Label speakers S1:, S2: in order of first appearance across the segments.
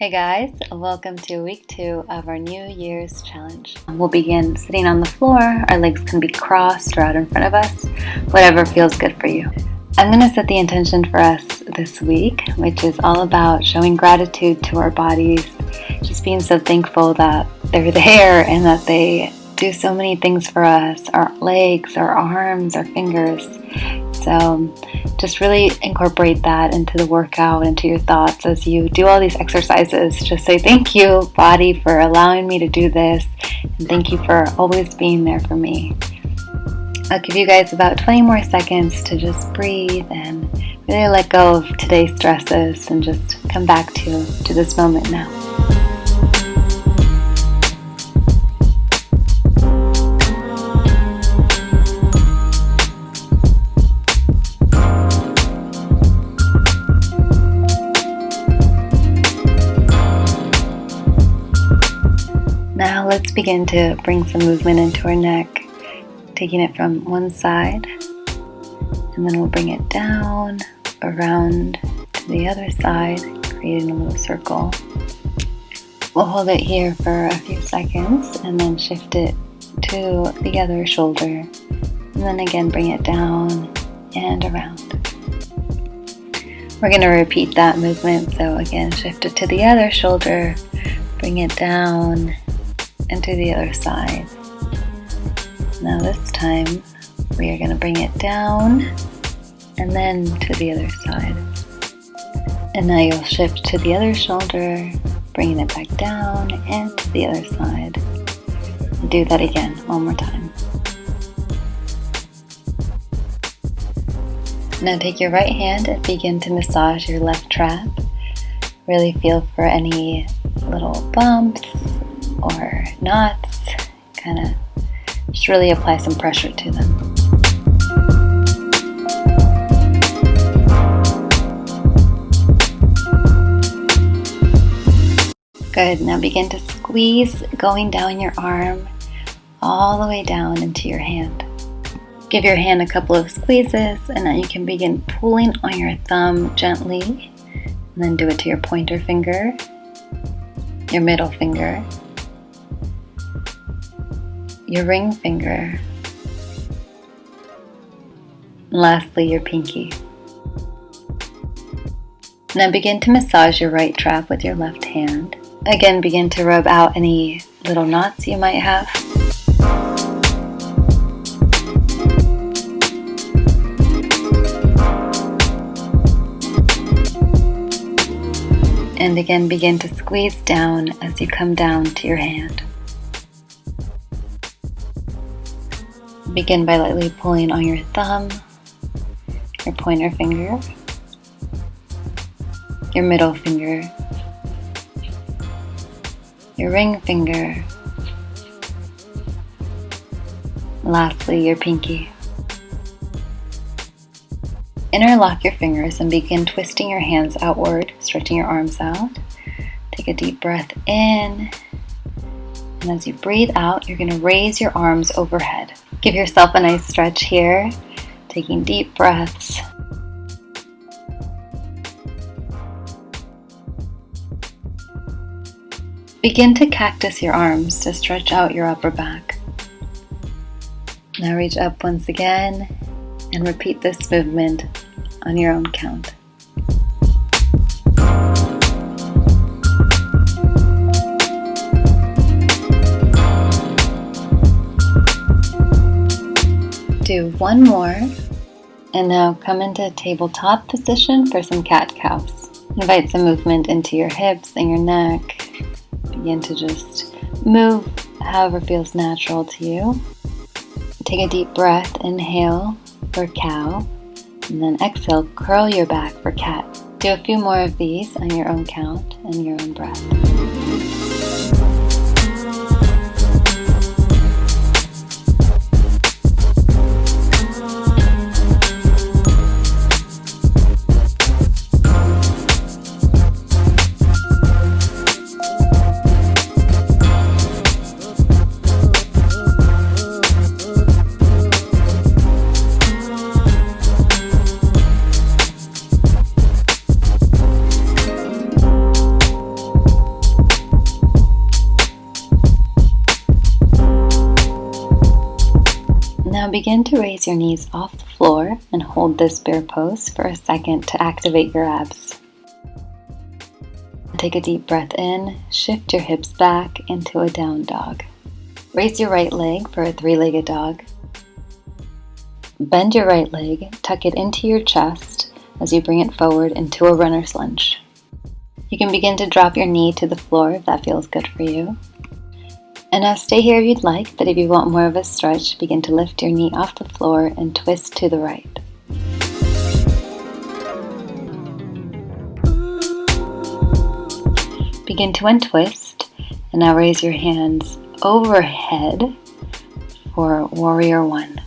S1: Hey guys, welcome to week 2 of our New Year's challenge. We'll begin sitting on the floor. Our legs can be crossed or out in front of us, whatever feels good for you. I'm going to set the intention for us this week, which is all about showing gratitude to our bodies, just being so thankful that they're there and that they do so many things for us, our legs, our arms, our fingers. So just really incorporate that into the workout, into your thoughts as you do all these exercises. Just say, thank you, body, for allowing me to do this. And thank you for always being there for me. I'll give you guys about 20 more seconds to just breathe and really let go of today's stresses and just come back to this moment now. Now let's begin to bring some movement into our neck, taking it from one side, and then we'll bring it down, around to the other side, creating a little circle. We'll hold it here for a few seconds, and then shift it to the other shoulder, and then again bring it down and around. We're going to repeat that movement, so again shift it to the other shoulder, bring it down, and to the other side. Now this time we are going to bring it down and then to the other side. And now you'll shift to the other shoulder, bringing it back down and to the other side. And do that again one more time. Now take your right hand and begin to massage your left trap. Really feel for any little bumps or knots, kind of just really apply some pressure to them. Good, now begin to squeeze going down your arm all the way down into your hand. Give your hand a couple of squeezes and now you can begin pulling on your thumb gently and then do it to your pointer finger, your middle finger, your ring finger, and lastly your pinky. Now begin to massage your right trap with your left hand. Again, begin to rub out any little knots you might have. And again, begin to squeeze down as you come down to your hand. Begin by lightly pulling on your thumb, your pointer finger, your middle finger, your ring finger, and lastly your pinky. Interlock your fingers and begin twisting your hands outward, stretching your arms out. Take a deep breath in, and as you breathe out, you're going to raise your arms overhead. Give yourself a nice stretch here, taking deep breaths. Begin to cactus your arms to stretch out your upper back. Now reach up once again and repeat this movement on your own count. Do one more, and now come into tabletop position for some cat-cows. Invite some movement into your hips and your neck. Begin to just move however feels natural to you. Take a deep breath, inhale for cow, and then exhale, curl your back for cat. Do a few more of these on your own count and your own breath. Now begin to raise your knees off the floor and hold this bear pose for a second to activate your abs. Take a deep breath in, shift your hips back into a down dog. Raise your right leg for a three-legged dog. Bend your right leg, tuck it into your chest as you bring it forward into a runner's lunge. You can begin to drop your knee to the floor if that feels good for you. And now stay here if you'd like, but if you want more of a stretch, begin to lift your knee off the floor and twist to the right. Begin to untwist, and now raise your hands overhead for Warrior One.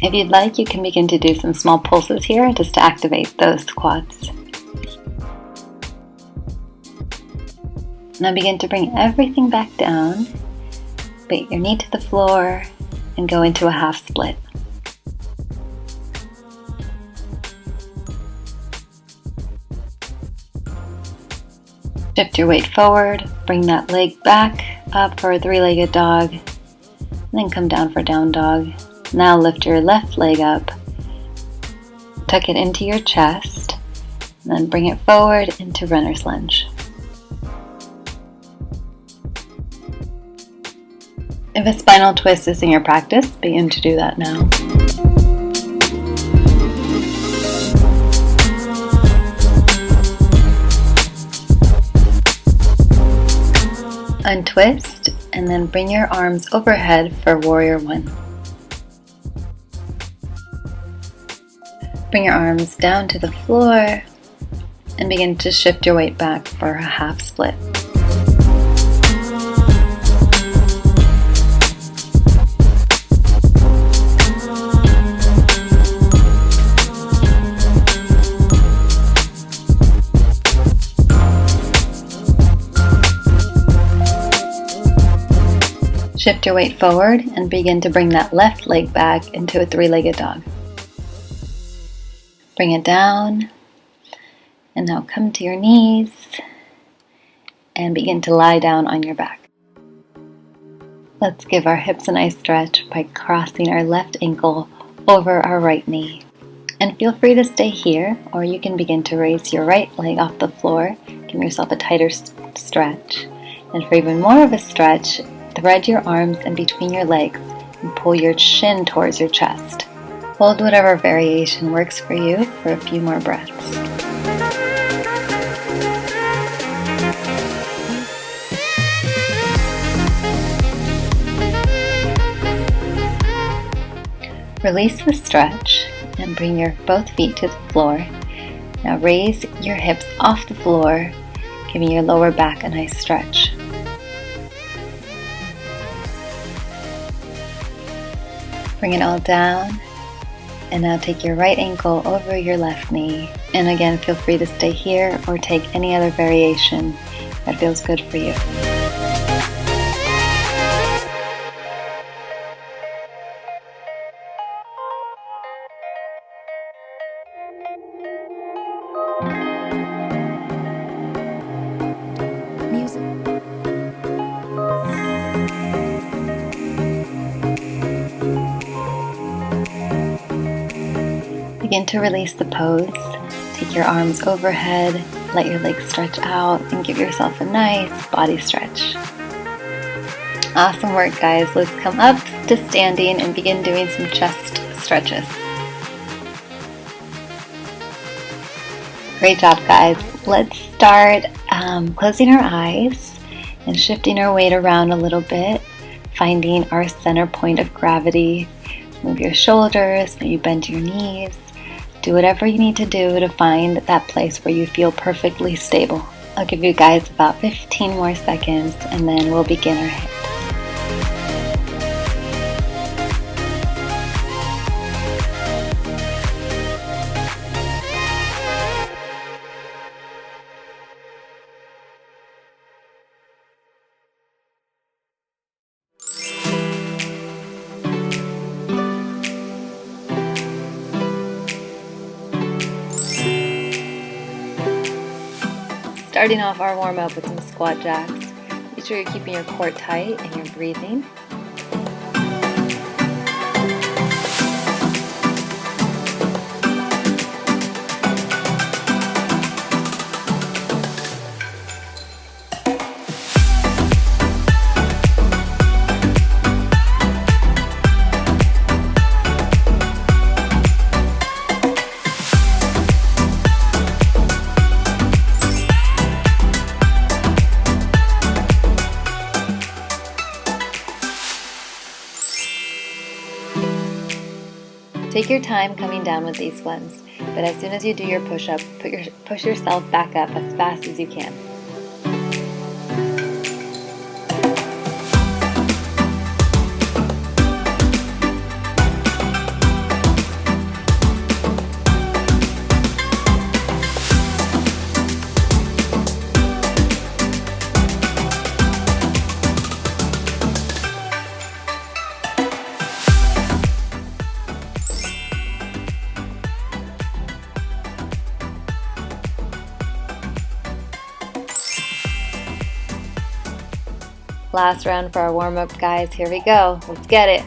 S1: If you'd like, you can begin to do some small pulses here just to activate those quads. Now begin to bring everything back down, bait your knee to the floor, and go into a half split. Shift your weight forward, bring that leg back up for a three-legged dog, and then come down for down dog. Now lift your left leg up, tuck it into your chest, and then bring it forward into runner's lunge. If a spinal twist is in your practice, begin to do that now. Untwist, and then bring your arms overhead for Warrior One. Bring your arms down to the floor and begin to shift your weight back for a half split. Shift your weight forward and begin to bring that left leg back into a three-legged dog. Bring it down, and now come to your knees and begin to lie down on your back. Let's give our hips a nice stretch by crossing our left ankle over our right knee. And feel free to stay here, or you can begin to raise your right leg off the floor, give yourself a tighter stretch. And for even more of a stretch, thread your arms in between your legs and pull your chin towards your chest. Hold whatever variation works for you for a few more breaths. Release the stretch and bring your both feet to the floor. Now raise your hips off the floor, giving your lower back a nice stretch. Bring it all down, and now take your right ankle over your left knee. And again, feel free to stay here or take any other variation that feels good for you. Begin to release the pose. Take your arms overhead, let your legs stretch out, and give yourself a nice body stretch. Awesome work, guys. Let's come up to standing and begin doing some chest stretches. Great job, guys. Let's start closing our eyes and shifting our weight around a little bit, finding our center point of gravity. Move your shoulders, maybe bend your knees. Do whatever you need to do to find that place where you feel perfectly stable. I'll give you guys about 15 more seconds and then we'll begin our hit. Starting off our warm-up with some squat jacks. Be sure you're keeping your core tight and you're breathing. Take your time coming down with these ones, but as soon as you do your push-up, push yourself back up as fast as you can. Last round for our warm-up, guys. Here we go. Let's get it.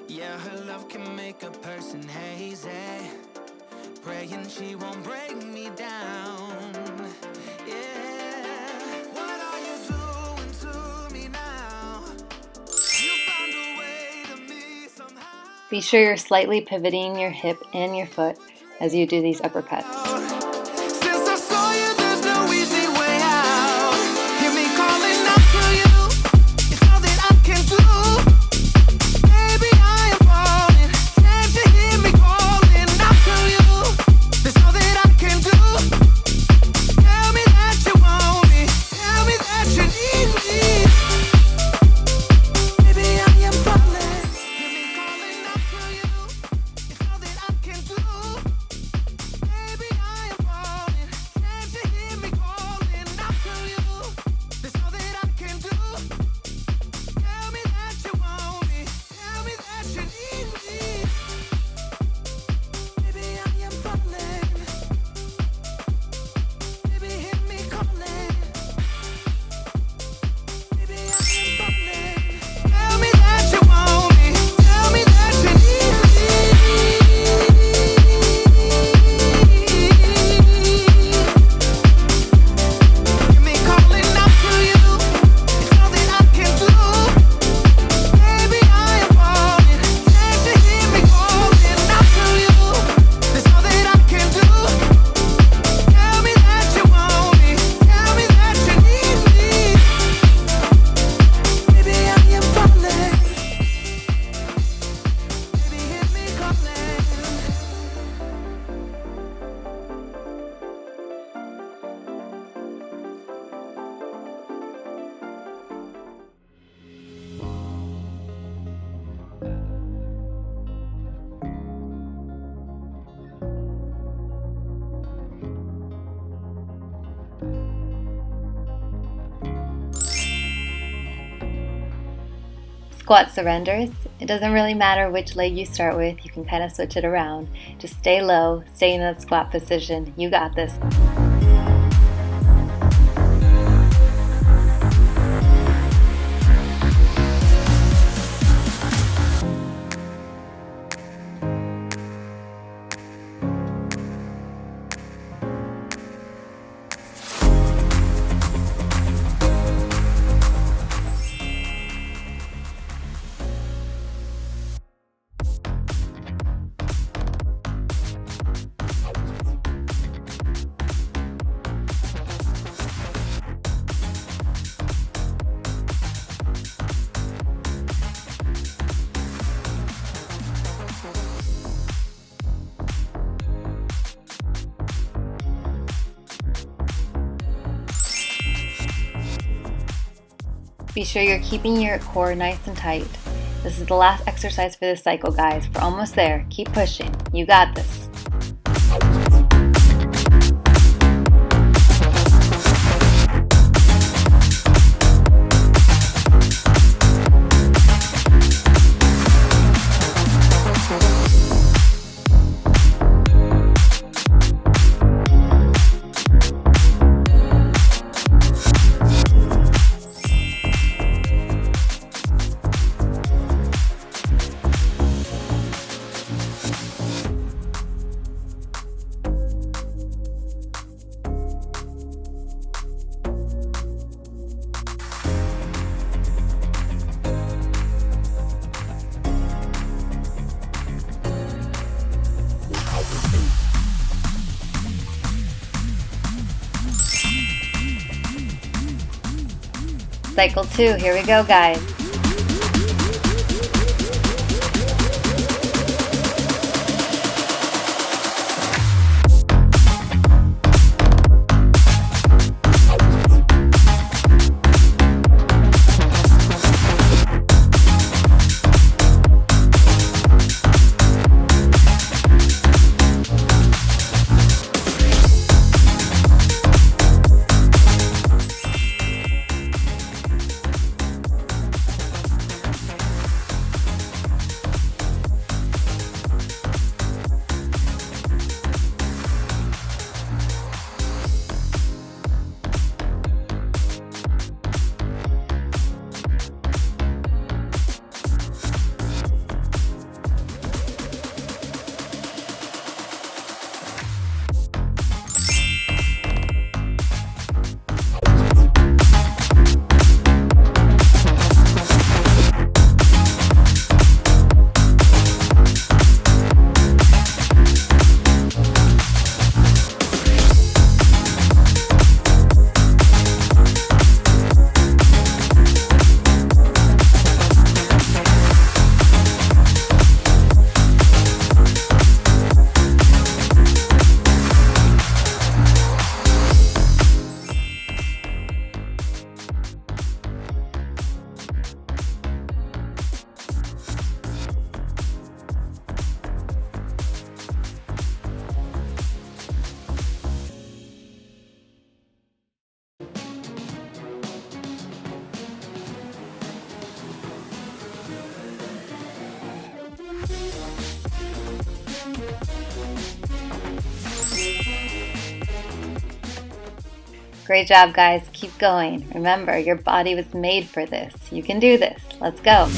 S2: Yeah, her love can make a person hazy. Praying she won't break me down. Yeah. What are you doing to me now? You found a way to me somehow.
S1: Be sure you're slightly pivoting your hip and your foot as you do these uppercuts. Squat surrenders. It doesn't really matter which leg you start with, you can kind of switch it around. Just stay low, stay in that squat position. You got this. Be sure you're keeping your core nice and tight. This is the last exercise for this cycle, guys. We're almost there. Keep pushing. You got this. Cycle 2, here we go, guys. Great job, guys. Keep going. Remember, your body was made for this. You can do this. Let's go.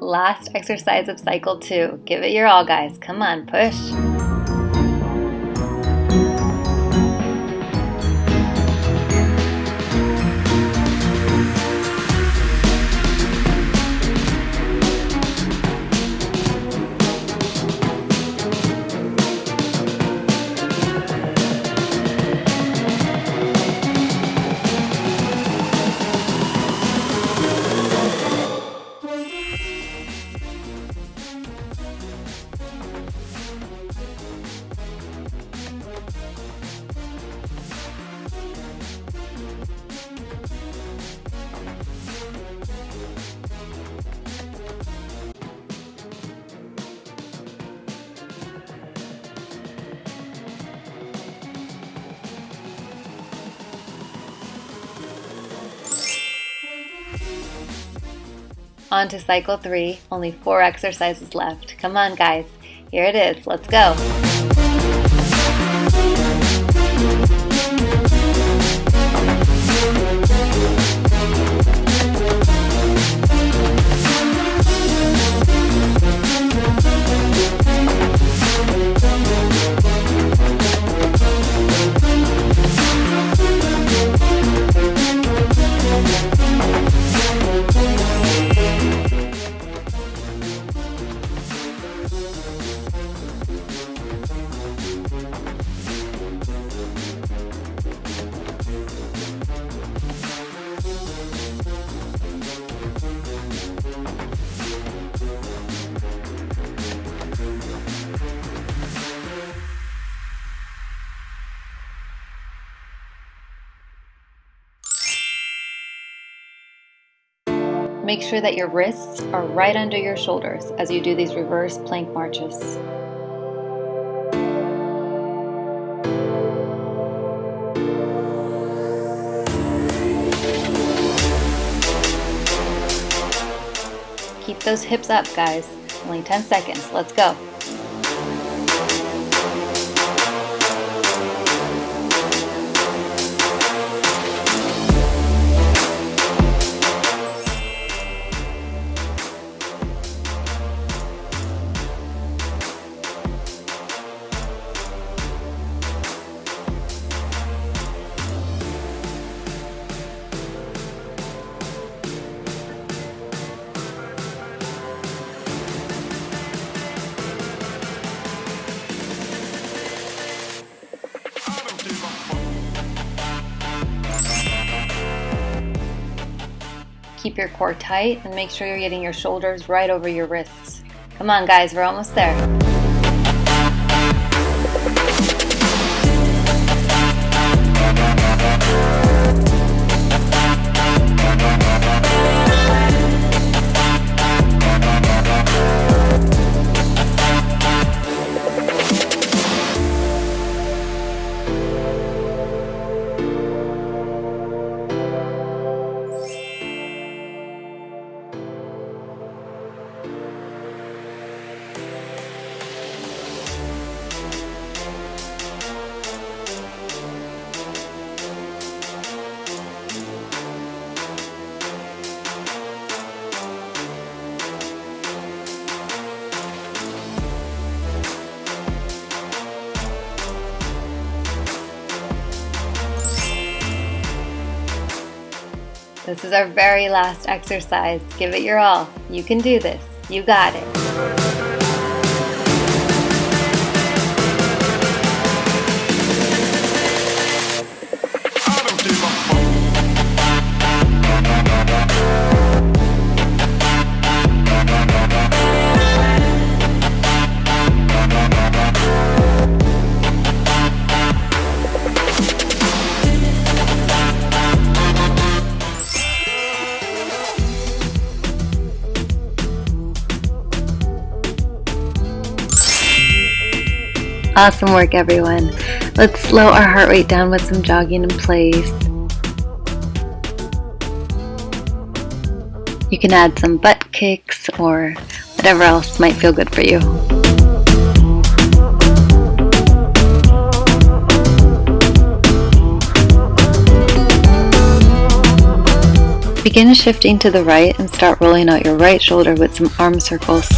S1: Last exercise of cycle 2. Give it your all, guys. Come on, push. On to cycle 3, only 4 exercises left. Come on, guys. Here it is. Let's go. Make sure that your wrists are right under your shoulders as you do these reverse plank marches. Keep those hips up, guys. Only 10 seconds. Let's go. Keep your core tight and make sure you're getting your shoulders right over your wrists. Come on, guys, we're almost there. This is our very last exercise. Give it your all. You can do this. You got it. Awesome work, everyone. Let's slow our heart rate down with some jogging in place. You can add some butt kicks or whatever else might feel good for you. Begin shifting to the right and start rolling out your right shoulder with some arm circles.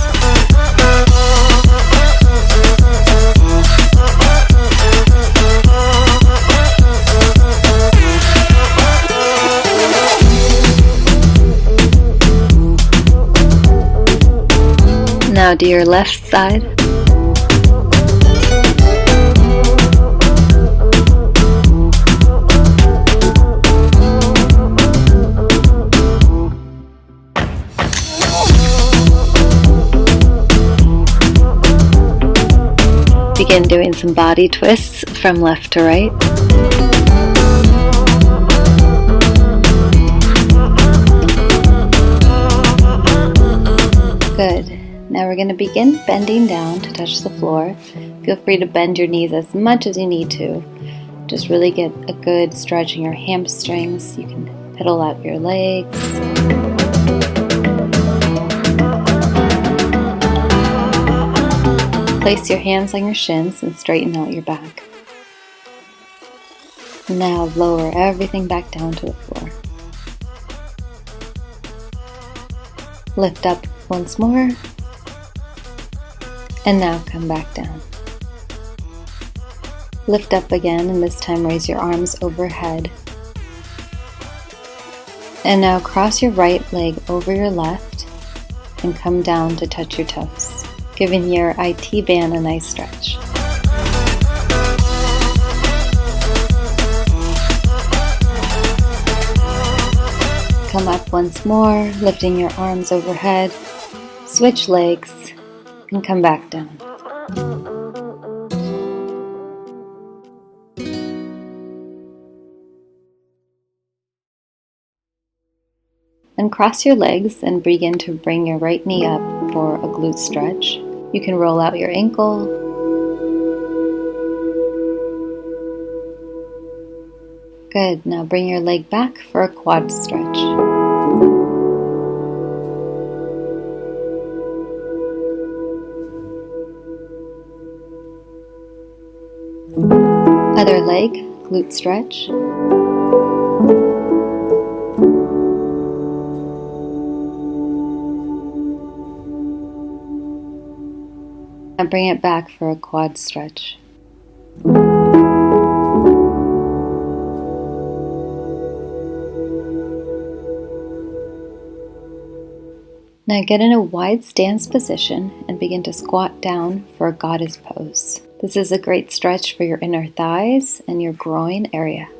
S1: Now do your left side. Begin doing some body twists from left to right. Good. Now we're going to begin bending down to touch the floor. Feel free to bend your knees as much as you need to. Just really get a good stretch in your hamstrings. You can pedal out your legs. Place your hands on your shins and straighten out your back. Now lower everything back down to the floor. Lift up once more. And now come back down. Lift up again, and this time raise your arms overhead. And now cross your right leg over your left and come down to touch your toes, giving your IT band a nice stretch. Come up once more, lifting your arms overhead. Switch legs and come back down. And Uncross your legs and begin to bring your right knee up for a glute stretch. You can roll out your ankle. Good. Now bring your leg back for a quad stretch. Other leg, glute stretch. And bring it back for a quad stretch. Now get in a wide stance position and begin to squat down for a goddess pose. This is a great stretch for your inner thighs and your groin area.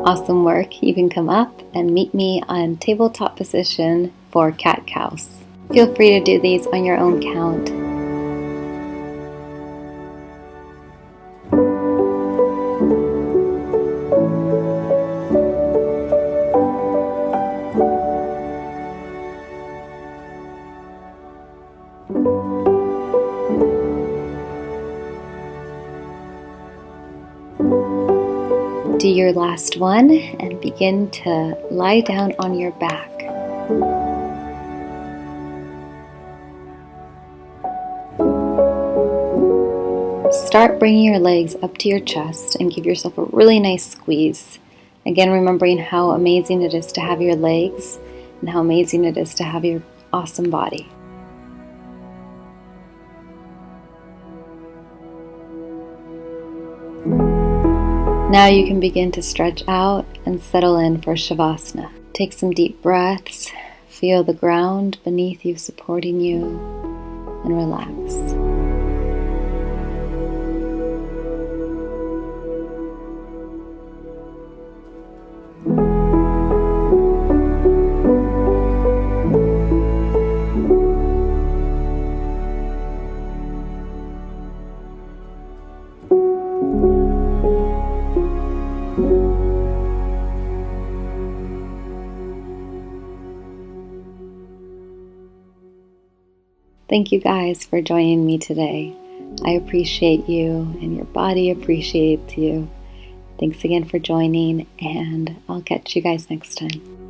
S1: Awesome work. You can come up and meet me on tabletop position for cat-cows. Feel free to do these on your own count. Do your last one and begin to lie down on your back. Start bringing your legs up to your chest and give yourself a really nice squeeze. Again, remembering how amazing it is to have your legs and how amazing it is to have your awesome body. Now you can begin to stretch out and settle in for Shavasana. Take some deep breaths, feel the ground beneath you supporting you, and relax. Thank you guys for joining me today. I appreciate you and your body appreciates you. Thanks again for joining, and I'll catch you guys next time.